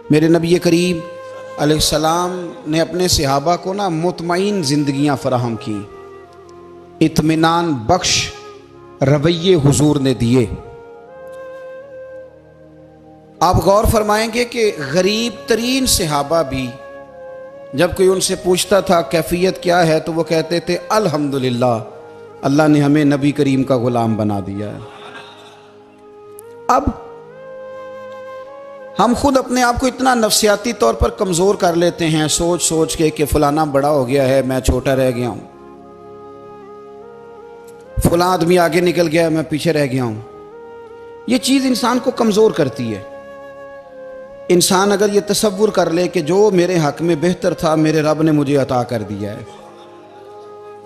मेरे नबी करीम अलैहिस्सलाम ने अपने सहाबा को ना मुतमईन ज़िंदगियाँ फराहम की, इत्मीनान बख्श रवैये हुजूर ने दिए। आप गौर फरमाएंगे कि गरीब तरीन सहाबा भी जब कोई उनसे पूछता था कैफियत क्या है तो वो कहते थे अल्हम्दुलिल्लाह, अल्लाह ने हमें नबी करीम का गुलाम बना दिया है। अब हम खुद अपने आप को इतना नफ्सियाती तौर पर कमज़ोर कर लेते हैं सोच सोच के कि फलाना बड़ा हो गया है, मैं छोटा रह गया हूं, फलां आदमी आगे निकल गया, मैं पीछे रह गया हूं। ये चीज़ इंसान को कमज़ोर करती है। इंसान अगर ये तसव्वुर कर ले कि जो मेरे हक़ में बेहतर था मेरे रब ने मुझे अता कर दिया है,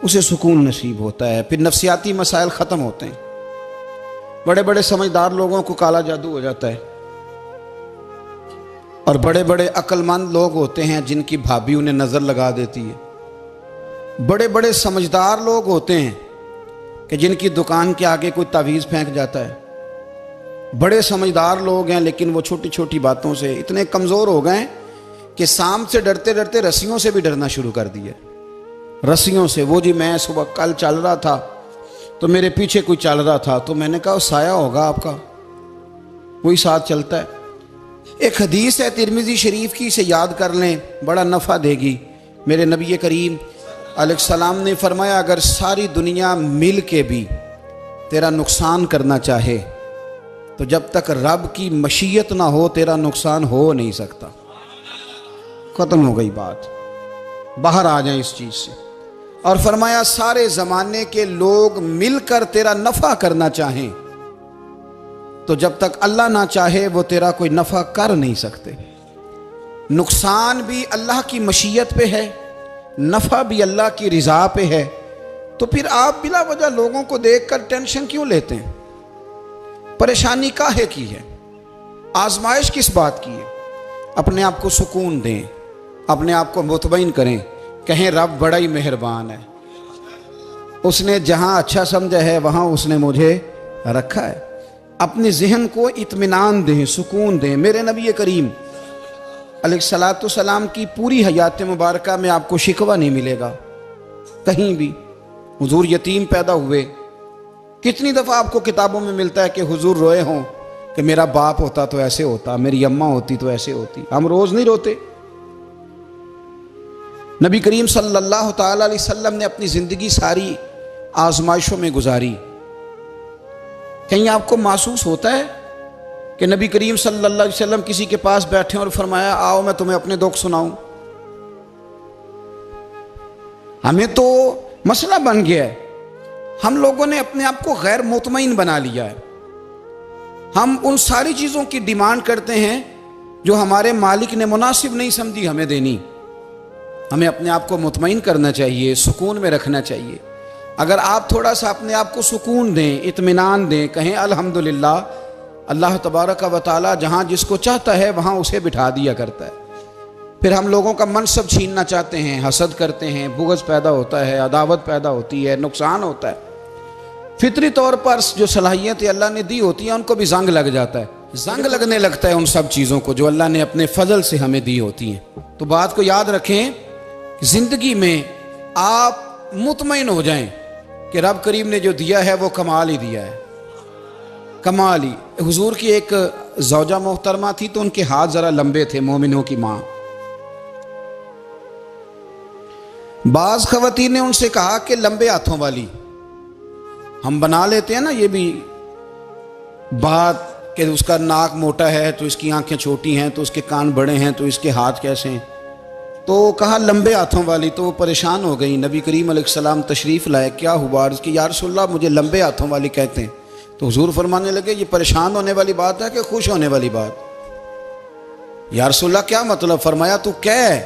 उसे सुकून नसीब होता है, फिर नफ्सियाती मसाइल ख़त्म होते हैं। बड़े बड़े समझदार लोगों को काला जादू हो जाता है और बड़े बड़े अक्लमंद लोग होते हैं जिनकी भाभी उन्हें नज़र लगा देती है। बड़े बड़े समझदार लोग होते हैं कि जिनकी दुकान के आगे कोई तावीज़ फेंक जाता है। बड़े समझदार लोग हैं लेकिन वो छोटी छोटी बातों से इतने कमज़ोर हो गए कि सांप से डरते डरते रस्सियों से भी डरना शुरू कर दिया। रस्सियों से, वो जी मैं सुबह कल चल रहा था तो मेरे पीछे कोई चल रहा था तो मैंने कहा साया होगा आपका, वही साथ चलता है। एक हदीस है तिरमिज़ी शरीफ की, इसे याद कर लें, बड़ा नफ़ा देगी। मेरे नबी करीम अलैहिस्सलाम ने फरमाया अगर सारी दुनिया मिल के भी तेरा नुकसान करना चाहे तो जब तक रब की मशीयत ना हो तेरा नुकसान हो नहीं सकता। ख़त्म हो गई बात, बाहर आ जाए इस चीज़ से। और फरमाया सारे ज़माने के लोग मिलकर तेरा नफ़ा करना चाहें तो जब तक अल्लाह ना चाहे वो तेरा कोई नफ़ा कर नहीं सकते। नुकसान भी अल्लाह की मशीयत पे है, नफ़ा भी अल्लाह की रिज़ा पे है। तो फिर आप बिला वजह लोगों को देखकर टेंशन क्यों लेते हैं? परेशानी काहे की है? आजमाइश किस बात की है? अपने आप को सुकून दें, अपने आप को मुतमईन करें, कहें रब बड़ा ही मेहरबान है, उसने जहाँ अच्छा समझा है वहाँ उसने मुझे रखा है। अपने जहन को इत्मीनान दें, सुकून दें। मेरे नबी करीम अलैहिस्सलातु सलाम की पूरी हयात मुबारका में आपको शिकवा नहीं मिलेगा कहीं भी। हुजूर यतीम पैदा हुए, कितनी दफ़ा आपको किताबों में मिलता है कि हुजूर रोए हों कि मेरा बाप होता तो ऐसे होता, मेरी अम्मा होती तो ऐसे होती। हम रोज़ नहीं रोते। नबी करीम सल्लल्लाहु ताला अलैहि वसल्लम ने अपनी ज़िंदगी सारी आजमाइशों में गुजारी। कहीं आपको महसूस होता है कि नबी करीम सल्लल्लाहु अलैहि वसल्लम किसी के पास बैठे और फरमाया आओ मैं तुम्हें अपने दुख सुनाऊं? हमें तो मसला बन गया है, हम लोगों ने अपने आप को गैर मुतमईन बना लिया है। हम उन सारी चीज़ों की डिमांड करते हैं जो हमारे मालिक ने मुनासिब नहीं समझी हमें देनी। हमें अपने आप को मुतमईन करना चाहिए, सुकून में रखना चाहिए। अगर आप थोड़ा सा अपने आप को सुकून दें, इत्मीनान दें, कहें अल्हम्दुलिल्लाह, अल्लाह तबारक व तआला जहाँ जिसको चाहता है वहाँ उसे बिठा दिया करता है। फिर हम लोगों का मनसब छीनना चाहते हैं, हसद करते हैं, बुग़्ज़ पैदा होता है, अदावत पैदा होती है, नुकसान होता है। फितरी तौर पर जो सलाहियतें अल्लाह ने दी होती हैं उनको भी जंग लग जाता है, जंग लगने लगता है उन सब चीज़ों को जो अल्लाह ने अपने फजल से हमें दी होती हैं। तो बात को याद रखें, ज़िंदगी में आप मुतमईन हो जाएं कि रब करीम ने जो दिया है वो कमाल ही दिया है, कमाल ही। हुजूर की एक ज़ौजा मोहतरमा थी तो उनके हाथ ज़रा लंबे थे, मोमिनों की माँ। बाज़ ख़वातीन ने उनसे कहा कि लंबे हाथों वाली, हम बना लेते हैं ना ये भी बात कि उसका नाक मोटा है तो इसकी आंखें छोटी हैं, तो उसके कान बड़े हैं तो इसके हाथ कैसे हैं। तो कहा लंबे हाथों वाली, तो वो परेशान हो गई। नबी करीम अलैहिस्सलाम तशरीफ़ लाए, क्या हुआ? अर्ज़ की या रसूलल्लाह मुझे लंबे हाथों वाली कहते हैं। तो हुजूर फरमाने लगे ये परेशान होने वाली बात है कि खुश होने वाली बात? या रसूलल्लाह क्या मतलब? फरमाया तू कह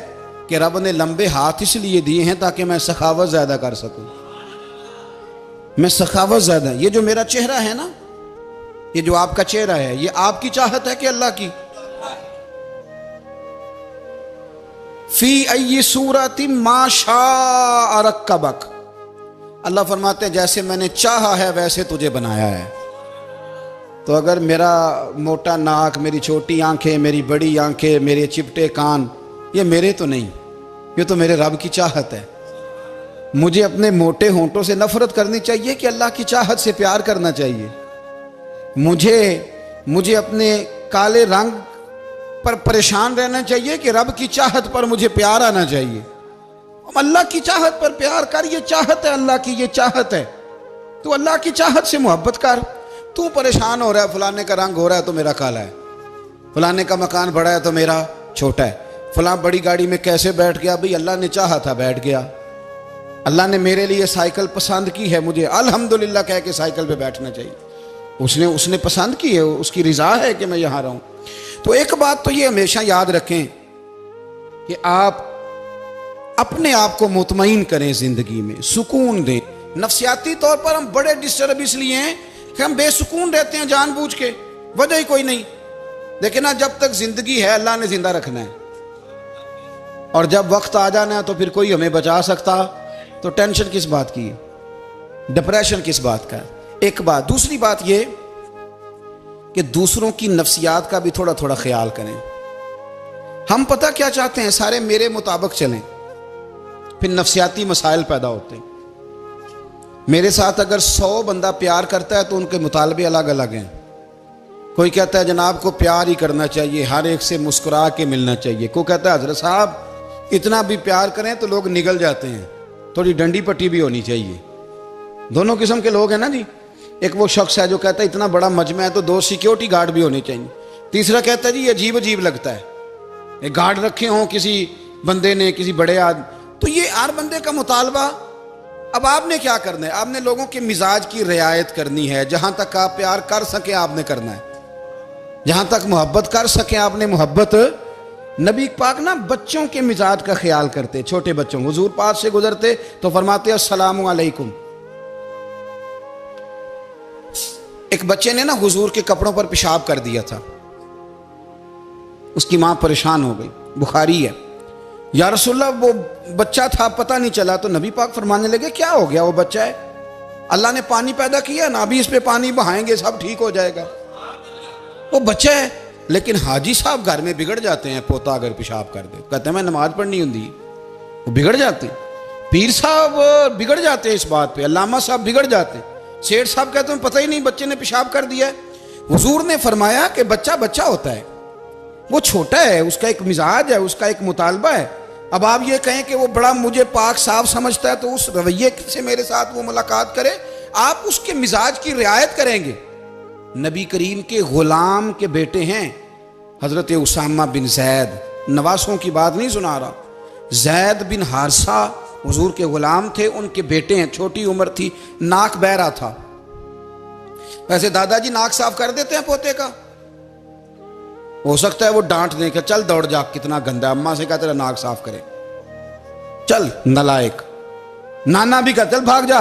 कि रब ने लंबे हाथ इसलिए दिए हैं ताकि मैं सखावत ज़्यादा कर सकूँ, मैं सखावत ज़्यादा। ये जो मेरा चेहरा है ना, ये जो आपका चेहरा है, ये आपकी चाहत है कि अल्लाह की? फी अय्यि सूरति मा शाअ रक्कबक, अल्लाह फरमाते हैं जैसे मैंने चाहा है वैसे तुझे बनाया है। तो अगर मेरा मोटा नाक, मेरी छोटी आंखें, मेरी बड़ी आंखें, मेरे चिपटे कान, ये मेरे तो नहीं, ये तो मेरे रब की चाहत है। मुझे अपने मोटे होंठों से नफरत करनी चाहिए कि अल्लाह की चाहत से प्यार करना चाहिए? मुझे अपने काले रंग पर परेशान रहना चाहिए कि रब की चाहत पर मुझे प्यार आना चाहिए? अल्लाह की चाहत पर प्यार कर, ये चाहत है अल्लाह की, ये चाहत है। तो अल्लाह की चाहत से मोहब्बत कर। तू परेशान हो रहा है, फलाने का रंग हो रहा है तो मेरा काला है, फलाने का मकान बड़ा है तो मेरा छोटा है, फलां बड़ी गाड़ी में कैसे बैठ गया? भाई अल्लाह ने चाहा था बैठ गया। अल्लाह ने मेरे लिए साइकिल पसंद की है, मुझे अल्हम्दुलिल्लाह कह के साइकिल पे बैठना चाहिए। उसने पसंद की है, उसकी रिजा है कि मैं यहां रहूं। तो एक बात तो ये हमेशा याद रखें कि आप अपने आप को मुतमईन करें, जिंदगी में सुकून दें। नफ्सियाती तौर पर हम बड़े डिस्टर्ब इसलिए हैं कि हम बेसुकून रहते हैं जानबूझ के, वजह ही कोई नहीं। देखिए ना, जब तक जिंदगी है अल्लाह ने जिंदा रखना है, और जब वक्त आ जाना है तो फिर कोई हमें बचा सकता। तो टेंशन किस बात की है, डिप्रेशन किस बात का है? एक बात। दूसरी बात ये कि दूसरों की नफ्सियात का भी थोड़ा थोड़ा ख्याल करें। हम पता क्या चाहते हैं, सारे मेरे मुताबिक चलें, फिर नफ्सियाती मसाइल पैदा होते हैं। मेरे साथ अगर 100 बंदा प्यार करता है तो उनके मुतालबे अलग अलग हैं। कोई कहता है जनाब को प्यार ही करना चाहिए, हर एक से मुस्कुरा के मिलना चाहिए। कोई कहता है हजरत साहब इतना भी प्यार करें तो लोग निगल जाते हैं, थोड़ी डंडी पट्टी भी होनी चाहिए। दोनों किस्म के लोग हैं ना जी। एक वो शख्स है जो कहता है इतना बड़ा मजमा है तो 2 सिक्योरिटी गार्ड भी होने चाहिए। तीसरा कहता है जी ये अजीब अजीब लगता है, ये गार्ड रखे हों किसी बंदे ने, किसी बड़े आदमी। तो ये हर बंदे का मुतालबा। अब आपने क्या करना है? आपने लोगों के मिजाज की रियायत करनी है। जहां तक आप प्यार कर सके आपने करना है, जहां तक मोहब्बत कर सके आपने मोहब्बत। नबी पाक ना बच्चों के मिजाज का ख्याल करते, छोटे बच्चों। हुजूर पास से गुजरते तो फरमाते अस्सलामु अलैकुम। एक बच्चे ने ना हुजूर के कपड़ों पर पेशाब कर दिया था, उसकी मां परेशान हो गई, बुखारी है। या रसूलल्लाह वो बच्चा था पता नहीं चला। तो नबी पाक फरमाने लगे क्या हो गया, वो बच्चा है, अल्लाह ने पानी पैदा किया ना, अभी इस पे पानी बहाएंगे सब ठीक हो जाएगा। वो बच्चा है। लेकिन हाजी साहब घर में बिगड़ जाते हैं, पोता अगर पेशाब कर दे कहते हैं मैं नमाज पढ़नी होती, वो बिगड़ जाते हैं। पीर साहब बिगड़ जाते हैं इस बात पे, अल्लामा साहब बिगड़ जाते हैं, सेठ साहब कहते हैं पता ही नहीं बच्चे ने पेशाब कर दिया है। हुजूर ने फरमाया कि बच्चा बच्चा होता है, वो छोटा है, उसका एक मिजाज है, उसका एक मुतालबा है। अब आप ये कहें कि वो बड़ा मुझे पाक साफ समझता है तो उस रवैये से मेरे साथ वो मुलाकात करे, आप उसके मिजाज की रियायत करेंगे। नबी करीम के गुलाम के बेटे हैं हजरत उसामा बिन जैद, नवासों की बात नहीं सुना रहा, जैद बिन हारसा हुजूर के गुलाम थे, उनके बेटे हैं। छोटी उम्र थी, नाक बह रहा था। वैसे दादाजी नाक साफ कर देते हैं पोते का, हो सकता है वो डांट दें कि चल दौड़ जा, कितना गंदा, अम्मा से कहा तेरा नाक साफ करे, चल नलायक। नाना भी कहा चल भाग जा,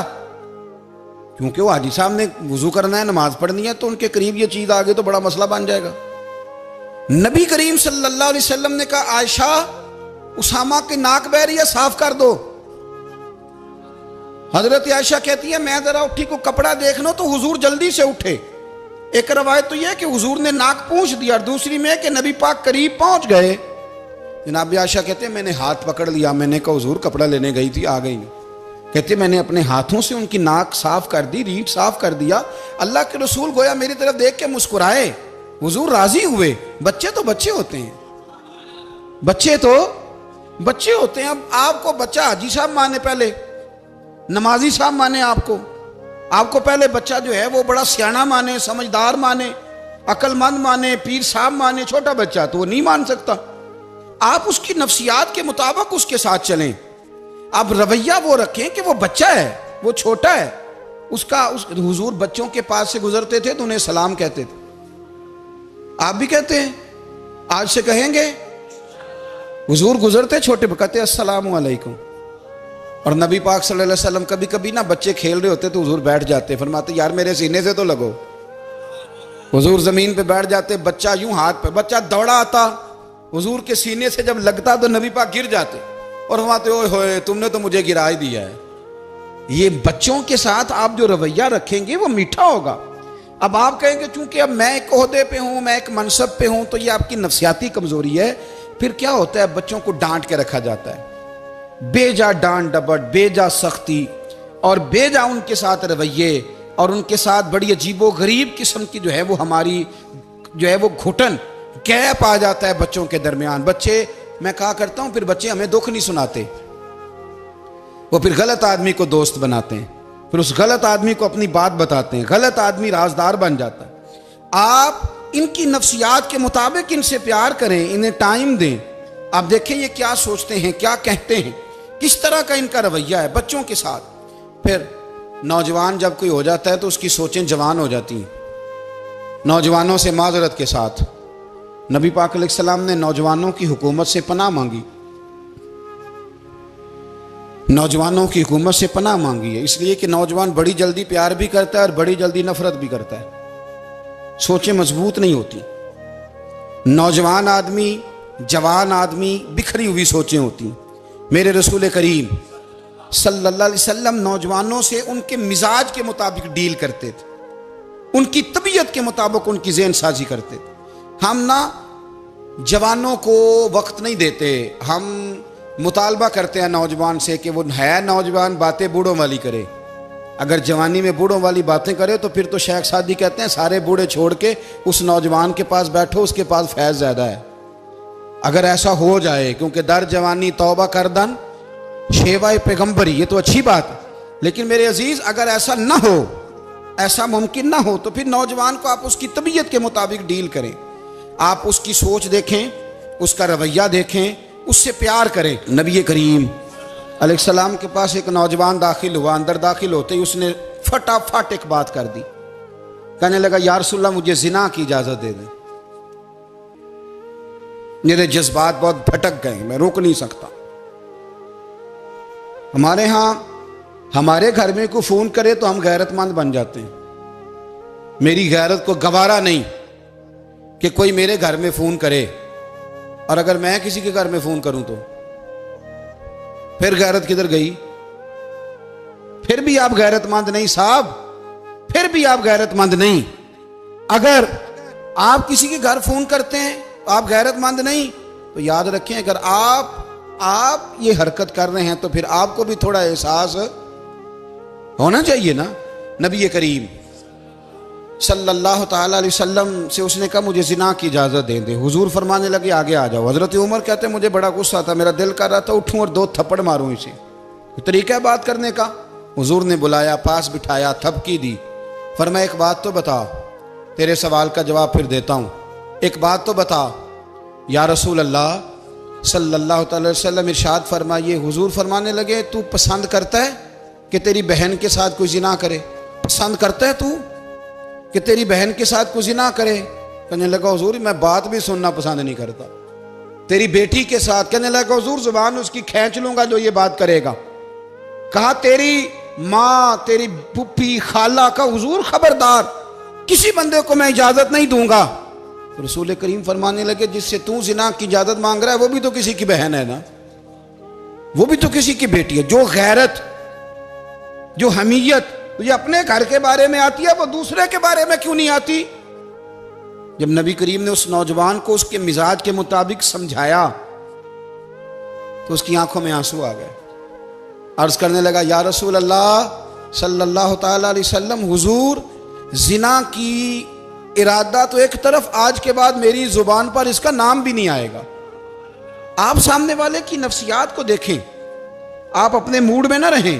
क्योंकि वो हाजी साहब ने वुजू करना है, नमाज पढ़नी है, तो उनके करीब ये चीज आ गई तो बड़ा मसला बन जाएगा। नबी करीम सल्लल्लाहु अलैहि वसल्लम ने कहा आयशा उसामा की नाक बह रही है, साफ कर दो। हजरत आयशा कहती है मैं जरा उठी को कपड़ा देख लो तो हुजूर जल्दी से उठे। एक रवायत तो यह कि हुजूर ने नाक पूंछ दिया, और दूसरी में कि नबी पाक करीब पहुंच गए। जनाब आयशा कहते हैं मैंने हाथ पकड़ लिया, मैंने कहा हुजूर कपड़ा लेने गई थी आ गई। कहते मैंने अपने हाथों से उनकी नाक साफ कर दी, रीढ़ साफ कर दिया। अल्लाह के रसूल गोया मेरी तरफ देख के मुस्कुराए, हुजूर राजी हुए। बच्चे तो बच्चे होते हैं, बच्चे तो बच्चे होते हैं। अब आपको बच्चा हाजी साहब माने, पहले नमाजी साहब माने, आपको पहले बच्चा जो है वो बड़ा सियाना माने, समझदार माने, अक्लमंद माने, पीर साहब माने। छोटा बच्चा तो वो नहीं मान सकता। आप उसकी नफ्सियात के मुताबिक उसके साथ चलें। आप रवैया वो रखें कि वो बच्चा है, वो छोटा है। हुजूर बच्चों के पास से गुजरते थे तो उन्हें सलाम कहते थे। आप भी कहते हैं, आज से कहेंगे। हुजूर गुजरते छोटे कहते अस्सलामु अलैकुम। और नबी पाक सल्लल्लाहु अलैहि वसल्लम कभी कभी ना बच्चे खेल रहे होते तो हुजूर बैठ जाते, फरमाते यार मेरे सीने से तो लगो। हुजूर जमीन पे बैठ जाते, बच्चा यूं हाथ पे, बच्चा दौड़ा आता, हुजूर के सीने से जब लगता तो नबी पाक गिर जाते और फरमाते ओए होए तुमने तो मुझे गिरा ही दिया है। ये बच्चों के साथ आप जो रवैया रखेंगे वो मीठा होगा। अब आप कहेंगे चूंकि अब मैं एक ओहदे पे हूं, मैं एक मनसब पे हूं, तो ये आपकी नफ्सियाती कमजोरी है। फिर क्या होता है, बच्चों को डांट के रखा जाता है, बेजा डांट डपट, बेजा सख्ती और बेजा उनके साथ रवैये और उनके साथ बड़ी अजीबो गरीब किस्म की जो है वो हमारी जो है वो घुटन गैप आ जाता है बच्चों के दरमियान। बच्चे, मैं कहा करता हूं, फिर बच्चे हमें दुख नहीं सुनाते, वो फिर गलत आदमी को दोस्त बनाते हैं, फिर उस गलत आदमी को अपनी बात बताते हैं, गलत आदमी राजदार बन जाता है। आप इनकी नफ्सियात के मुताबिक इनसे प्यार करें, इन्हें टाइम दें। आप देखें ये क्या सोचते हैं, क्या कहते हैं, किस तरह का इनका रवैया है बच्चों के साथ। फिर नौजवान जब कोई हो जाता है तो उसकी सोचें जवान हो जाती हैं। नौजवानों से माजरत के साथ नबी पाक अलैहिस्सलाम ने नौजवानों की हुकूमत से पनाह मांगी, नौजवानों की हुकूमत से पनाह मांगी है, इसलिए कि नौजवान बड़ी जल्दी प्यार भी करता है और बड़ी जल्दी नफरत भी करता है, सोचें मजबूत नहीं होती। नौजवान आदमी, जवान आदमी, बिखरी हुई सोचें होती। मेरे रसूल करीम सल्लल्लाहु अलैहि वसल्लम नौजवानों से उनके मिजाज के मुताबिक डील करते थे, उनकी तबीयत के मुताबिक उनकी ज़हन साजी करते थे। हम ना जवानों को वक्त नहीं देते, हम मुतालबा करते हैं नौजवान से कि वो है नौजवान, बातें बूढ़ों वाली करे। अगर जवानी में बूढ़ों वाली बातें करे तो फिर तो शेख सादी कहते हैं सारे बूढ़े छोड़ के उस नौजवान के पास बैठो, उसके पास फैज़ ज़्यादा है। अगर ऐसा हो जाए, क्योंकि दर जवानी तौबा करदन शेवाए पैगम्बरी, ये तो अच्छी बात है, लेकिन मेरे अजीज अगर ऐसा ना हो, ऐसा मुमकिन ना हो, तो फिर नौजवान को आप उसकी तबीयत के मुताबिक डील करें। आप उसकी सोच देखें, उसका रवैया देखें, उससे प्यार करें। नबी करीम अलैहिस्सलाम के पास एक नौजवान दाखिल हुआ, अंदर दाखिल होते ही उसने फटाफट एक बात कर दी, कहने लगा या रसूलल्लाह मुझे जिना की इजाजत दे दें। मेरे जज्बात बहुत भटक गए, मैं रोक नहीं सकता। हमारे यहाँ हमारे घर में कोई फोन करे तो हम गैरतमंद बन जाते हैं। मेरी गैरत को गवारा नहीं कि कोई मेरे घर में फोन करे, और अगर मैं किसी के घर में फोन करूं तो फिर गैरत किधर गई? फिर भी आप गैरतमंद नहीं साहब, फिर भी आप गैरतमंद नहीं। अगर आप किसी के घर फोन करते हैं तो आप गैरतमंद नहीं, तो याद रखें अगर आप ये हरकत कर रहे हैं तो फिर आपको भी थोड़ा एहसास होना चाहिए ना। नबी करीम सल्लल्लाहु ताला अलैहि वसल्लम से उसने कहा मुझे जिना की इजाज़त दे दे। हुजूर फरमाने लगे आगे आ जाओ। हज़रत उमर कहते मुझे बड़ा गुस्सा था, मेरा दिल कर रहा था उठूं और 2 थप्पड़ मारूं इसे। तरीका है बात करने का। हुजूर ने बुलाया, पास बिठाया, थपकी दी, फरमाया एक बात तो बता, तेरे सवाल का जवाब फिर देता हूँ, एक बात तो बता। या रसूल अल्लाह सल्लल्लाहु अलैहि वसल्लम इरशाद फरमाइए। हुजूर फरमाने लगे तू पसंद करता है कि तेरी बहन के साथ कोई जिना करे? पसंद करता है तू कि तेरी बहन के साथ कोई जिना करे? कहने लगा हुजूर मैं बात भी सुनना पसंद नहीं करता। तेरी बेटी के साथ? कहने लगा हुजूर जुबान उसकी खींच लूंगा जो ये बात करेगा। कहा तेरी माँ, तेरी पुप्पी, खाला का? हुजूर खबरदार, किसी बंदे को मैं इजाजत नहीं दूंगा। तो रसूल करीम फरमाने लगे जिससे तू जिना की इजाजत मांग रहा है वो भी तो किसी की बहन है ना, वो भी तो किसी की बेटी है। जो गैरत, जो हमीयत तुझे अपने घर के बारे में आती है वो दूसरे के बारे में क्यों नहीं आती? जब नबी करीम ने उस नौजवान को उसके मिजाज के मुताबिक समझाया तो उसकी आंखों में आंसू आ गए। अर्ज करने लगा या रसूल अल्लाह सल्लल्लाहु ताला अलैहि वसल्लम, हुजूर जिना की इरादा तो एक तरफ, आज के बाद मेरी जुबान पर इसका नाम भी नहीं आएगा। आप सामने वाले की नफ्सियात को देखें, आप अपने मूड में ना रहें।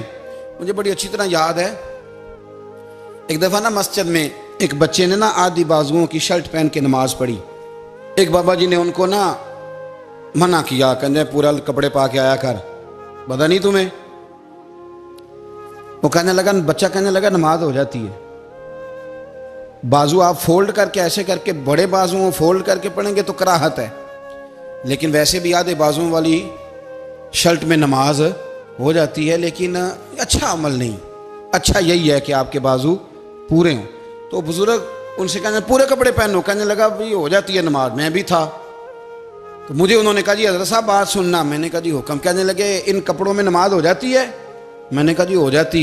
मुझे बड़ी अच्छी तरह याद है एक दफा ना मस्जिद में एक बच्चे ने ना आधी बाजुओं की शर्ट पहन के नमाज पढ़ी। एक बाबा जी ने उनको ना मना किया, कहने पूरा कपड़े पा के आया कर, पता नहीं तुम्हें? वो कहने लगा, बच्चा कहने लगा नमाज हो जाती है, बाजू आप फोल्ड करके ऐसे करके, बड़े बाजुओं फोल्ड करके पढ़ेंगे तो कराहत है, लेकिन वैसे भी आधे बाजुओं वाली शर्ट में नमाज हो जाती है, लेकिन अच्छा अमल नहीं। अच्छा यही है कि आपके बाजू पूरे हों। तो बुजुर्ग उनसे कहने पूरे कपड़े पहनो, कहने लगा भाई हो जाती है नमाज, मैं भी था। तो मुझे उन्होंने कहा जी हज़रत साहब बात सुनना। मैंने कहा जी हुक्म। कहने लगे इन कपड़ों में नमाज हो जाती है? मैंने कहा जी हो जाती है।